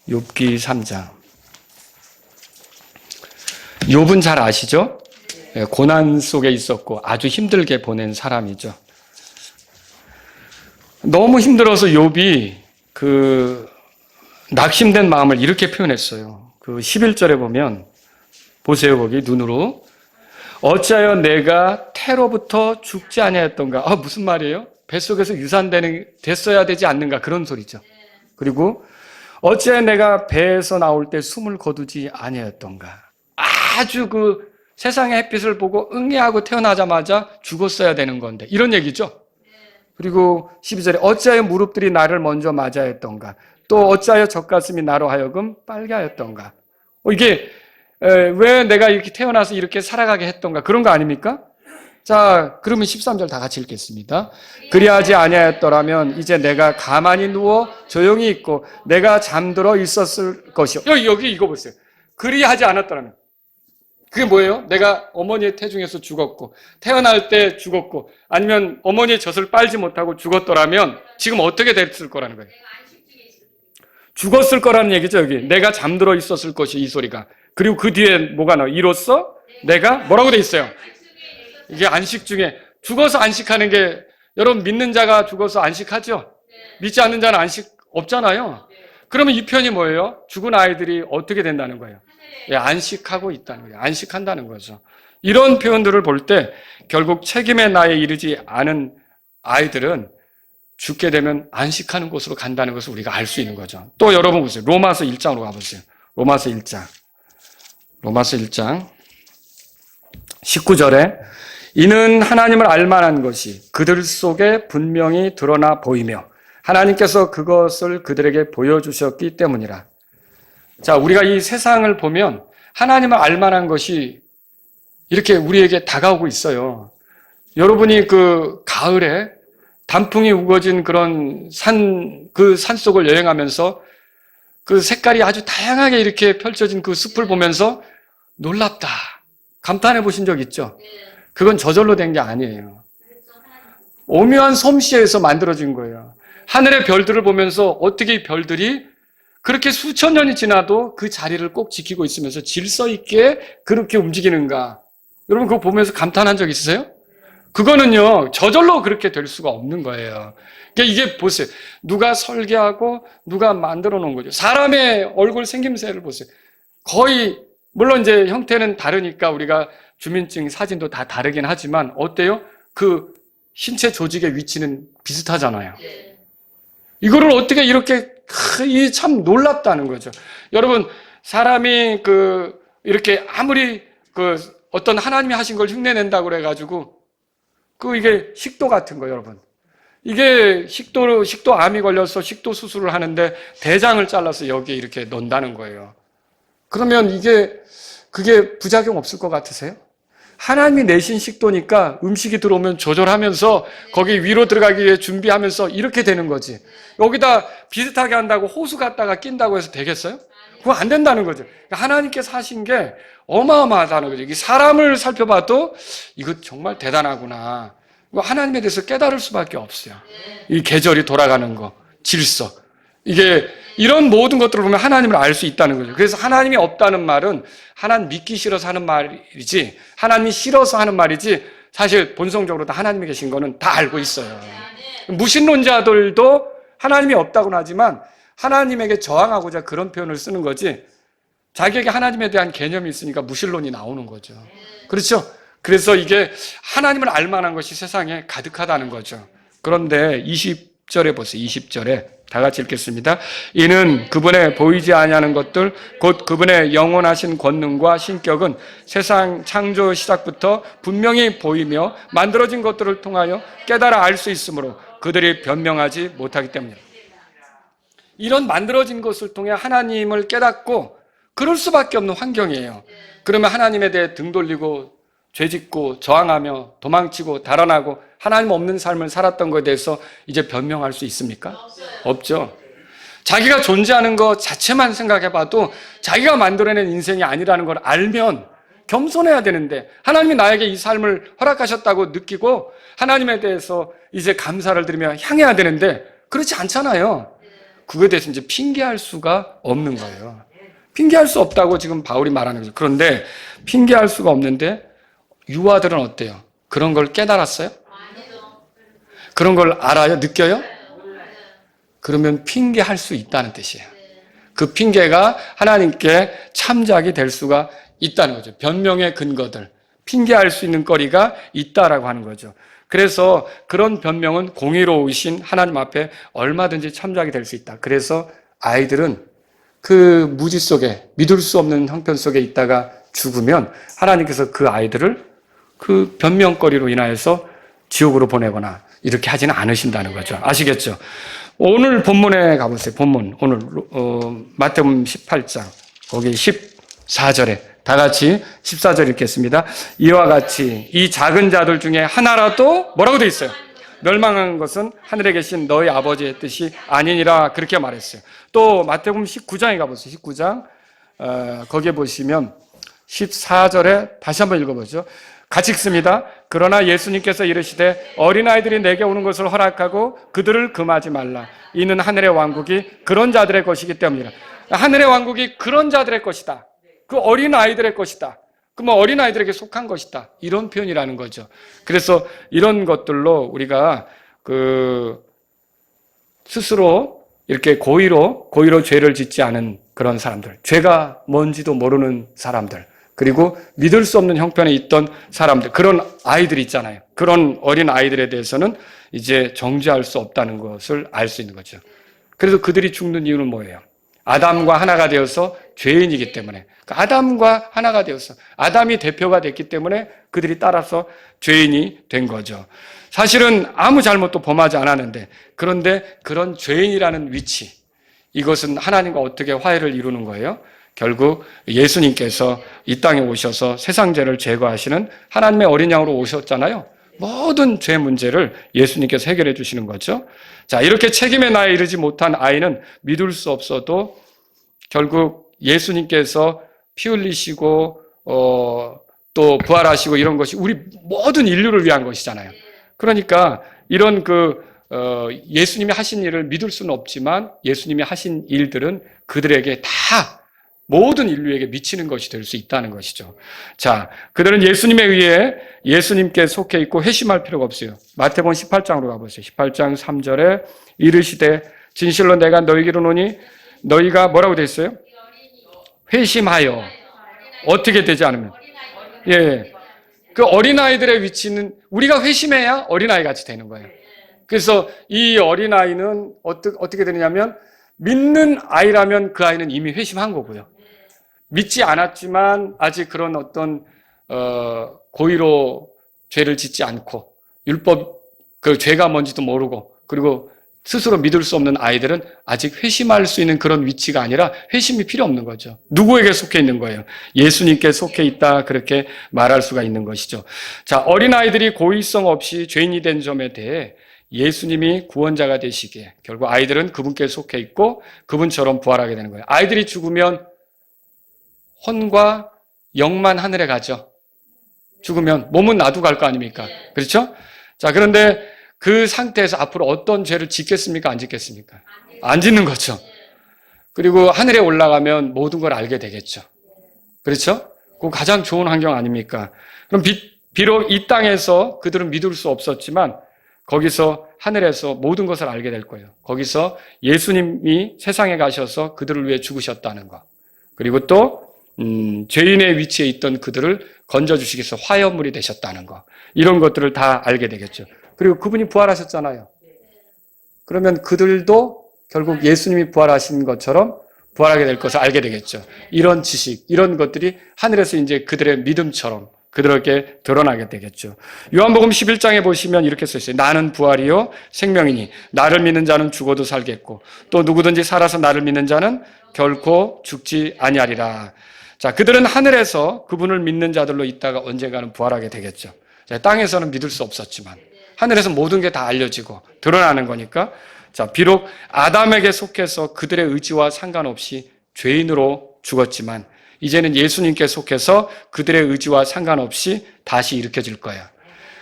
욥기 3장. 욥은 잘 아시죠? 고난 속에 있었고 아주 힘들게 보낸 사람이죠. 너무 힘들어서 욥이 낙심된 마음을 이렇게 표현했어요. 11절에 보면 보세요. 거기 눈으로 어찌하여 내가 태로부터 죽지 아니하였던가. 무슨 말이에요? 뱃속에서 됐어야 되지 않는가 그런 소리죠. 그리고 어찌하여 내가 배에서 나올 때 숨을 거두지 아니하였던가. 아주 세상의 햇빛을 보고 응애하고 태어나자마자 죽었어야 되는 건데 이런 얘기죠. 그리고 12절에 어찌하여 무릎들이 나를 먼저 맞아했던가. 또 어찌하여 젖가슴이 나로 하여금 빨게 하였던가. 이게 왜 내가 이렇게 태어나서 이렇게 살아가게 했던가 그런 거 아닙니까? 자, 그러면 13절 다 같이 읽겠습니다. 그리하지 아니하였더라면 이제 내가 가만히 누워 조용히 있고 내가 잠들어 있었을 것이요. 여기 이거 보세요. 그리하지 않았더라면 그게 뭐예요? 내가 어머니의 태중에서 죽었고 태어날 때 죽었고 아니면 어머니의 젖을 빨지 못하고 죽었더라면 지금 어떻게 됐을 거라는 거예요? 죽었을 거라는 얘기죠. 여기 내가 잠들어 있었을 것이 이 소리가. 그리고 그 뒤에 뭐가 나와요? 이로써 내가 뭐라고 돼 있어요? 이게 안식 중에 죽어서 안식하는 게 여러분 믿는 자가 죽어서 안식하죠? 믿지 않는 자는 안식 없잖아요. 그러면 이 편이 뭐예요? 죽은 아이들이 어떻게 된다는 거예요? 안식하고 있다는 거예요. 안식한다는 거죠. 이런 표현들을 볼 때 결국 책임의 나이에 이르지 않은 아이들은 죽게 되면 안식하는 곳으로 간다는 것을 우리가 알 수 있는 거죠. 또 여러분 보세요. 로마서 1장으로 가보세요. 로마서 1장 19절에 이는 하나님을 알만한 것이 그들 속에 분명히 드러나 보이며 하나님께서 그것을 그들에게 보여주셨기 때문이라. 자, 우리가 이 세상을 보면 하나님을 알만한 것이 이렇게 우리에게 다가오고 있어요. 여러분이 그 가을에 단풍이 우거진 그런 그 산속을 여행하면서 그 색깔이 아주 다양하게 이렇게 펼쳐진 그 숲을 보면서 놀랍다, 감탄해 보신 적 있죠? 그건 저절로 된 게 아니에요. 오묘한 솜씨에서 만들어진 거예요. 하늘의 별들을 보면서 어떻게 이 별들이 그렇게 수천 년이 지나도 그 자리를 꼭 지키고 있으면서 질서 있게 그렇게 움직이는가. 여러분 그거 보면서 감탄한 적 있으세요? 그거는요, 저절로 그렇게 될 수가 없는 거예요. 그러니까 이게 보세요. 누가 설계하고 누가 만들어 놓은 거죠. 사람의 얼굴 생김새를 보세요. 거의, 물론 이제 형태는 다르니까 우리가 주민증 사진도 다 다르긴 하지만 어때요? 그 신체 조직의 위치는 비슷하잖아요. 이거를 어떻게 이렇게, 참 놀랍다는 거죠. 여러분, 사람이 이렇게 아무리 어떤 하나님이 하신 걸 흉내낸다고 그래가지고 이게 식도 같은 거, 여러분. 이게 식도 암이 걸려서 식도 수술을 하는데 대장을 잘라서 여기에 이렇게 넣는다는 거예요. 그러면 그게 부작용 없을 것 같으세요? 하나님이 내신 식도니까 음식이 들어오면 조절하면서 거기 위로 들어가기 위해 준비하면서 이렇게 되는 거지. 여기다 비슷하게 한다고 호수 갖다가 낀다고 해서 되겠어요? 그거 안 된다는 거죠. 하나님께서 하신 게 어마어마하다는 거죠. 이 사람을 살펴봐도 이거 정말 대단하구나. 하나님에 대해서 깨달을 수밖에 없어요. 이 계절이 돌아가는 거, 질서. 이게 이런 모든 것들을 보면 하나님을 알 수 있다는 거죠. 그래서 하나님이 없다는 말은 하나님 믿기 싫어서 하는 말이지, 하나님이 싫어서 하는 말이지, 사실 본성적으로 다 하나님이 계신 거는 다 알고 있어요. 무신론자들도 하나님이 없다고는 하지만 하나님에게 저항하고자 그런 표현을 쓰는 거지, 자기에게 하나님에 대한 개념이 있으니까 무신론이 나오는 거죠. 그렇죠? 그래서 이게 하나님을 알 만한 것이 세상에 가득하다는 거죠. 그런데 20절에 보세요. 20절에 다 같이 읽겠습니다. 이는 그분의 보이지 아니하는 것들 곧 그분의 영원하신 권능과 신격은 세상 창조 시작부터 분명히 보이며 만들어진 것들을 통하여 깨달아 알 수 있으므로 그들이 변명하지 못하기 때문입니다. 이런 만들어진 것을 통해 하나님을 깨닫고 그럴 수밖에 없는 환경이에요. 그러면 하나님에 대해 등 돌리고 죄짓고 저항하며 도망치고 달아나고 하나님 없는 삶을 살았던 것에 대해서 이제 변명할 수 있습니까? 없죠. 자기가 존재하는 것 자체만 생각해봐도 자기가 만들어낸 인생이 아니라는 걸 알면 겸손해야 되는데, 하나님이 나에게 이 삶을 허락하셨다고 느끼고 하나님에 대해서 이제 감사를 드리며 향해야 되는데 그렇지 않잖아요. 그거에 대해서 이제 핑계할 수가 없는 거예요. 핑계할 수 없다고 지금 바울이 말하는 거죠. 그런데 핑계할 수가 없는데 유아들은 어때요? 그런 걸 깨달았어요? 그런 걸 알아요? 느껴요? 그러면 핑계할 수 있다는 뜻이에요. 그 핑계가 하나님께 참작이 될 수가 있다는 거죠. 변명의 근거들, 핑계할 수 있는 거리가 있다라고 하는 거죠. 그래서 그런 변명은 공의로우신 하나님 앞에 얼마든지 참작이 될 수 있다. 그래서 아이들은 그 무지 속에, 믿을 수 없는 형편 속에 있다가 죽으면 하나님께서 그 아이들을 그 변명거리로 인하여서 지옥으로 보내거나 이렇게 하지는 않으신다는 거죠. 아시겠죠? 오늘 본문에 가보세요. 본문. 오늘 마태복음 18장 거기 14절에 다 같이 14절 읽겠습니다. 이와 같이 이 작은 자들 중에 하나라도 뭐라고 돼 있어요? 멸망한 것은 하늘에 계신 너희 아버지의 뜻이 아니니라, 그렇게 말했어요. 또 마태복음 19장에 가보세요. 19장 거기에 보시면 14절에 다시 한번 읽어보죠. 같이 읽습니다. 그러나 예수님께서 이르시되 어린아이들이 내게 오는 것을 허락하고 그들을 금하지 말라. 이는 하늘의 왕국이 그런 자들의 것이기 때문이라. 하늘의 왕국이 그런 자들의 것이다. 그 어린아이들의 것이다. 그러면 어린아이들에게 속한 것이다. 이런 표현이라는 거죠. 그래서 이런 것들로 우리가 스스로 이렇게 고의로 죄를 짓지 않은 그런 사람들, 죄가 뭔지도 모르는 사람들, 그리고 믿을 수 없는 형편에 있던 사람들, 그런 아이들 있잖아요. 그런 어린 아이들에 대해서는 이제 정죄할 수 없다는 것을 알 수 있는 거죠. 그래서 그들이 죽는 이유는 뭐예요? 아담과 하나가 되어서 죄인이기 때문에, 아담과 하나가 되어서 아담이 대표가 됐기 때문에 그들이 따라서 죄인이 된 거죠. 사실은 아무 잘못도 범하지 않았는데, 그런데 그런 죄인이라는 위치, 이것은 하나님과 어떻게 화해를 이루는 거예요? 결국 예수님께서 이 땅에 오셔서 세상 죄를 제거하시는 하나님의 어린 양으로 오셨잖아요. 모든 죄 문제를 예수님께서 해결해 주시는 거죠. 자, 이렇게 책임의 나에 이르지 못한 아이는 믿을 수 없어도 결국 예수님께서 피 흘리시고 또 부활하시고 이런 것이 우리 모든 인류를 위한 것이잖아요. 그러니까 이런 예수님이 하신 일을 믿을 수는 없지만 예수님이 하신 일들은 그들에게 다 모든 인류에게 미치는 것이 될 수 있다는 것이죠. 자, 그들은 예수님에 의해 예수님께 속해 있고 회심할 필요가 없어요. 마태복음 18장으로 가보세요. 18장 3절에 이르시되 진실로 내가 너희에게 이르노니 너희가 뭐라고 돼 있어요? 회심하여 어떻게 되지 않으면 예, 그 어린아이들의 위치는 우리가 회심해야 어린아이 같이 되는 거예요. 그래서 이 어린아이는 어떻게 되느냐면 믿는 아이라면 그 아이는 이미 회심한 거고요. 믿지 않았지만 아직 그런 어떤 고의로 죄를 짓지 않고 율법 그 죄가 뭔지도 모르고 그리고 스스로 믿을 수 없는 아이들은 아직 회심할 수 있는 그런 위치가 아니라 회심이 필요 없는 거죠. 누구에게 속해 있는 거예요? 예수님께 속해 있다 그렇게 말할 수가 있는 것이죠. 자, 어린아이들이 고의성 없이 죄인이 된 점에 대해 예수님이 구원자가 되시기에 결국 아이들은 그분께 속해 있고 그분처럼 부활하게 되는 거예요. 아이들이 죽으면 혼과 영만 하늘에 가죠. 죽으면 몸은 놔두고 갈 거 아닙니까? 그렇죠? 자, 그런데 그 상태에서 앞으로 어떤 죄를 짓겠습니까? 안 짓겠습니까? 안 짓는 거죠. 그리고 하늘에 올라가면 모든 걸 알게 되겠죠. 그렇죠? 그 가장 좋은 환경 아닙니까? 그럼 비록 이 땅에서 그들은 믿을 수 없었지만 거기서 하늘에서 모든 것을 알게 될 거예요. 거기서 예수님이 세상에 가셔서 그들을 위해 죽으셨다는 것. 그리고 또 죄인의 위치에 있던 그들을 건져주시기 위해서 화해물이 되셨다는 것. 이런 것들을 다 알게 되겠죠. 그리고 그분이 부활하셨잖아요. 그러면 그들도 결국 예수님이 부활하신 것처럼 부활하게 될 것을 알게 되겠죠. 이런 지식, 이런 것들이 하늘에서 이제 그들의 믿음처럼 그들에게 드러나게 되겠죠. 요한복음 11장에 보시면 이렇게 써 있어요. 나는 부활이요 생명이니 나를 믿는 자는 죽어도 살겠고 또 누구든지 살아서 나를 믿는 자는 결코 죽지 아니하리라. 자, 그들은 하늘에서 그분을 믿는 자들로 있다가 언젠가는 부활하게 되겠죠. 자, 땅에서는 믿을 수 없었지만 하늘에서 모든 게 다 알려지고 드러나는 거니까 자, 비록 아담에게 속해서 그들의 의지와 상관없이 죄인으로 죽었지만 이제는 예수님께 속해서 그들의 의지와 상관없이 다시 일으켜질 거야.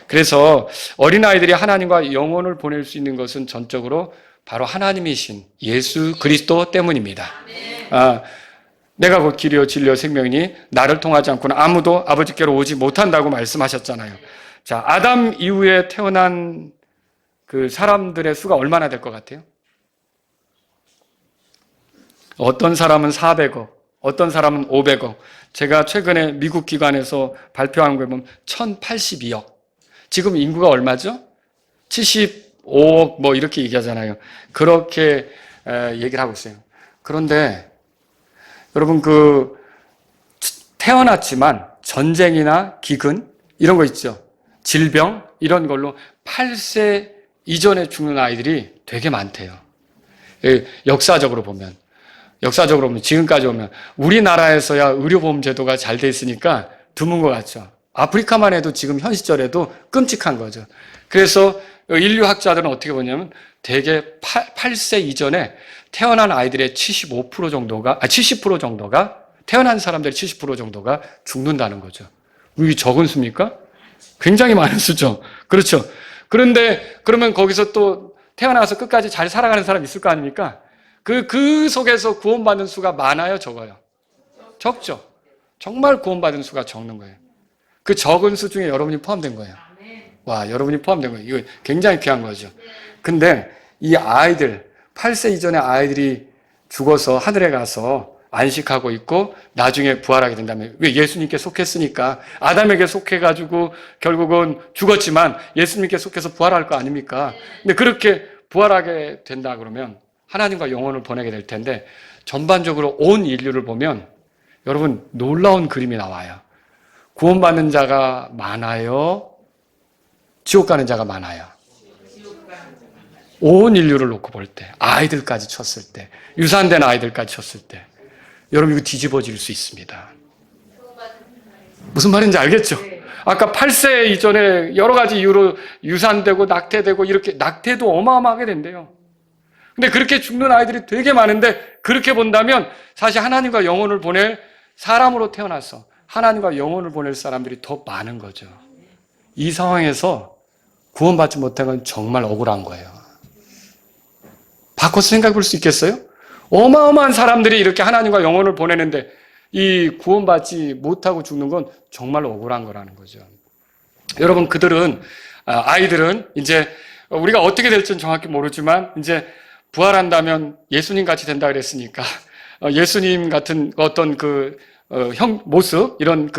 그래서 어린아이들이 하나님과 영혼을 보낼 수 있는 것은 전적으로 바로 하나님이신 예수 그리스도 때문입니다. 내가 곧 길이요 진리요 생명이니 나를 통하지 않고는 아무도 아버지께로 오지 못한다고 말씀하셨잖아요. 자, 아담 이후에 태어난 그 사람들의 수가 얼마나 될 것 같아요? 어떤 사람은 400억, 어떤 사람은 500억. 제가 최근에 미국 기관에서 발표한 거에 보면 1082억. 지금 인구가 얼마죠? 75억 뭐 이렇게 얘기하잖아요. 그렇게 얘기를 하고 있어요. 그런데 여러분 태어났지만 전쟁이나 기근 이런 거 있죠. 질병 이런 걸로 8세 이전에 죽는 아이들이 되게 많대요. 역사적으로 보면 지금까지 오면 우리나라에서야 의료보험 제도가 잘 돼 있으니까 드문 것 같죠. 아프리카만 해도 지금 현 시절에도 끔찍한 거죠. 그래서 인류학자들은 어떻게 보냐면 대개 8세 이전에 태어난 아이들의 70% 정도가 태어난 사람들의 70% 정도가 죽는다는 거죠. 이게 적은 수입니까? 굉장히 많은 수죠. 그렇죠. 그런데 그러면 거기서 또 태어나서 끝까지 잘 살아가는 사람 있을 거 아닙니까? 그 속에서 구원받는 수가 많아요, 적어요? 적죠. 정말 구원받은 수가 적는 거예요. 그 적은 수 중에 여러분이 포함된 거예요. 와, 여러분이 포함된 거예요. 이거 굉장히 귀한 거죠. 근데 이 아이들, 8세 이전의 아이들이 죽어서 하늘에 가서 안식하고 있고 나중에 부활하게 된다면 왜 예수님께 속했으니까 아담에게 속해가지고 결국은 죽었지만 예수님께 속해서 부활할 거 아닙니까? 근데 그렇게 부활하게 된다 그러면 하나님과 영혼을 보내게 될 텐데 전반적으로 온 인류를 보면 여러분 놀라운 그림이 나와요. 구원받는 자가 많아요? 지옥 가는 자가 많아요? 온 인류를 놓고 볼 때, 아이들까지 쳤을 때, 유산된 아이들까지 쳤을 때 여러분 이거 뒤집어질 수 있습니다. 무슨 말인지 알겠죠? 아까 8세 이전에 여러 가지 이유로 유산되고 낙태되고 이렇게 낙태도 어마어마하게 된대요. 근데 그렇게 죽는 아이들이 되게 많은데 그렇게 본다면 사실 하나님과 영혼을 보낼 사람으로 태어나서 하나님과 영혼을 보낼 사람들이 더 많은 거죠. 이 상황에서 구원받지 못한 건 정말 억울한 거예요. 바꿔서 생각해 볼 수 있겠어요? 어마어마한 사람들이 이렇게 하나님과 영혼을 보내는데 이 구원받지 못하고 죽는 건 정말 억울한 거라는 거죠. 여러분, 아이들은 이제 우리가 어떻게 될지는 정확히 모르지만 이제 부활한다면 예수님 같이 된다 그랬으니까 예수님 같은 어떤 모습, 이런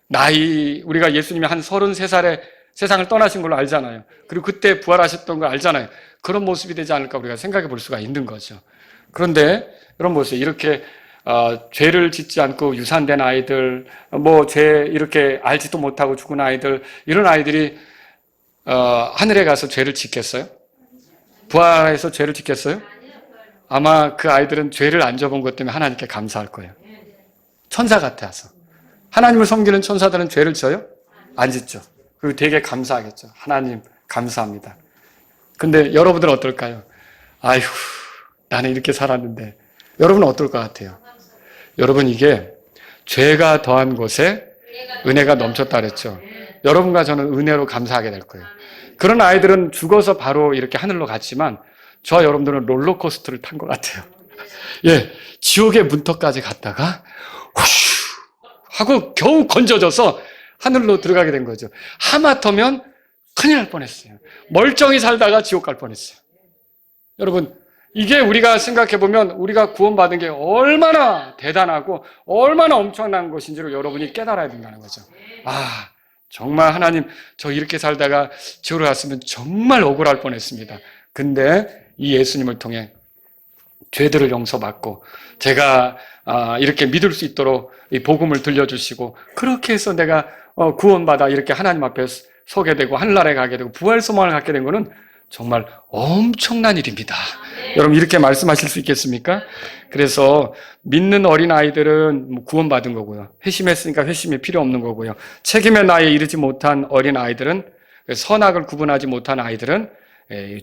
나이, 우리가 예수님이 한 33살에 세상을 떠나신 걸로 알잖아요. 그리고 그때 부활하셨던 걸 알잖아요. 그런 모습이 되지 않을까 우리가 생각해 볼 수가 있는 거죠. 그런데 여러분 보세요. 이렇게 죄를 짓지 않고 유산된 아이들, 죄 이렇게 알지도 못하고 죽은 아이들, 이런 아이들이 하늘에 가서 죄를 짓겠어요? 부활해서 죄를 짓겠어요? 아마 그 아이들은 죄를 안 져본 것 때문에 하나님께 감사할 거예요. 천사 같아서. 하나님을 섬기는 천사들은 죄를 져요? 안 짓죠. 그리고 되게 감사하겠죠. 하나님 감사합니다. 근데 여러분들은 어떨까요? 아휴, 나는 이렇게 살았는데. 여러분은 어떨 것 같아요? 여러분, 이게 죄가 더한 곳에 은혜가 넘쳤다 그랬죠. 여러분과 저는 은혜로 감사하게 될 거예요. 그런 아이들은 죽어서 바로 이렇게 하늘로 갔지만 저와 여러분들은 롤러코스터를 탄 것 같아요. 예, 지옥의 문턱까지 갔다가 후슈 하고 겨우 건져져서 하늘로 들어가게 된 거죠. 하마터면 큰일 날 뻔했어요. 멀쩡히 살다가 지옥 갈 뻔했어요. 여러분, 이게 우리가 생각해보면 우리가 구원받은 게 얼마나 대단하고 얼마나 엄청난 것인지를 여러분이 깨달아야 된다는 거죠. 아, 정말 하나님, 저 이렇게 살다가 지옥으로 갔으면 정말 억울할 뻔했습니다. 근데 이 예수님을 통해 죄들을 용서받고 제가 이렇게 믿을 수 있도록 이 복음을 들려주시고 그렇게 해서 내가 구원받아 이렇게 하나님 앞에 서게 되고 하늘나라에 가게 되고 부활 소망을 갖게 된 거는 정말 엄청난 일입니다. 여러분, 이렇게 말씀하실 수 있겠습니까? 그래서 믿는 어린아이들은 구원받은 거고요. 회심했으니까 회심이 필요 없는 거고요. 책임의 나이에 이르지 못한 어린아이들은, 선악을 구분하지 못한 아이들은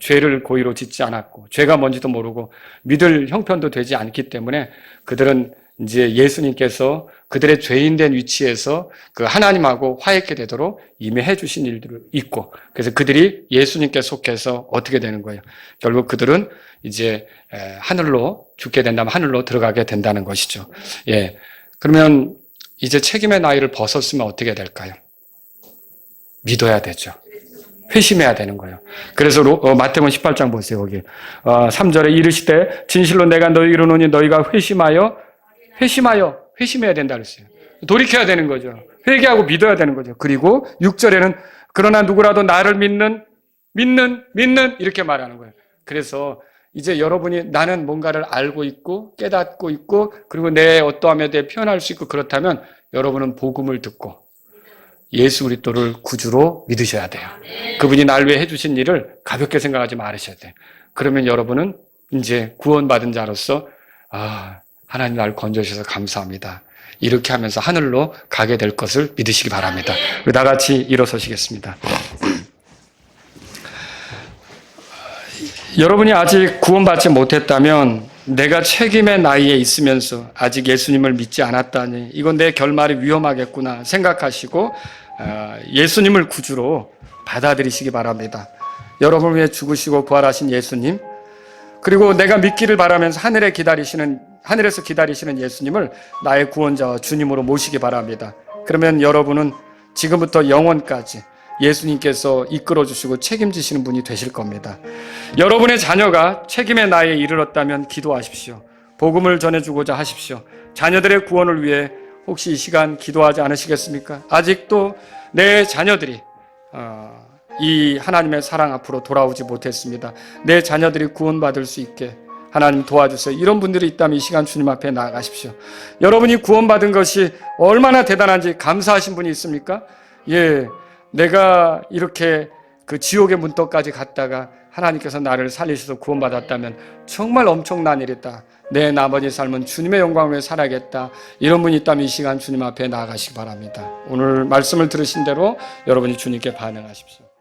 죄를 고의로 짓지 않았고 죄가 뭔지도 모르고 믿을 형편도 되지 않기 때문에 그들은 이제 예수님께서 그들의 죄인된 위치에서 그 하나님하고 화해케 되도록 이미 해주신 일들이 있고, 그래서 그들이 예수님께 속해서 어떻게 되는 거예요? 결국 그들은 이제 하늘로 죽게 된다면 하늘로 들어가게 된다는 것이죠. 예. 그러면 이제 책임의 나이를 벗었으면 어떻게 될까요? 믿어야 되죠. 회심해야 되는 거예요. 그래서 마태복음 18장 보세요. 거기 3절에 이르시되 진실로 내가 너희에게 이르노니 너희가 회심해야 된다 그랬어요. 돌이켜야 되는 거죠. 회개하고 믿어야 되는 거죠. 그리고 6절에는 그러나 누구라도 나를 믿는 이렇게 말하는 거예요. 그래서 이제 여러분이 나는 뭔가를 알고 있고 깨닫고 있고 그리고 내 어떠함에 대해 표현할 수 있고 그렇다면 여러분은 복음을 듣고 예수 그리스도를 구주로 믿으셔야 돼요. 그분이 날 위해 해주신 일을 가볍게 생각하지 말으셔야 돼요. 그러면 여러분은 이제 구원받은 자로서 하나님 날 건져주셔서 감사합니다. 이렇게 하면서 하늘로 가게 될 것을 믿으시기 바랍니다. 우리 다 같이 일어서시겠습니다. 여러분이 아직 구원받지 못했다면 내가 책임의 나이에 있으면서 아직 예수님을 믿지 않았다니 이건 내 결말이 위험하겠구나 생각하시고 예수님을 구주로 받아들이시기 바랍니다. 여러분을 위해 죽으시고 부활하신 예수님, 그리고 내가 믿기를 바라면서 하늘에서 기다리시는 예수님을 나의 구원자와 주님으로 모시기 바랍니다. 그러면 여러분은 지금부터 영원까지 예수님께서 이끌어 주시고 책임지시는 분이 되실 겁니다. 여러분의 자녀가 책임의 나이에 이르렀다면 기도하십시오. 복음을 전해주고자 하십시오. 자녀들의 구원을 위해 혹시 이 시간 기도하지 않으시겠습니까? 아직도 내 자녀들이 이 하나님의 사랑 앞으로 돌아오지 못했습니다. 내 자녀들이 구원받을 수 있게 하나님 도와주세요. 이런 분들이 있다면 이 시간 주님 앞에 나아가십시오. 여러분이 구원받은 것이 얼마나 대단한지 감사하신 분이 있습니까? 예, 내가 이렇게 그 지옥의 문턱까지 갔다가 하나님께서 나를 살리셔서 구원받았다면 정말 엄청난 일이다. 내 나머지 삶은 주님의 영광을 위해 살아야겠다. 이런 분이 있다면 이 시간 주님 앞에 나아가시기 바랍니다. 오늘 말씀을 들으신 대로 여러분이 주님께 반응하십시오.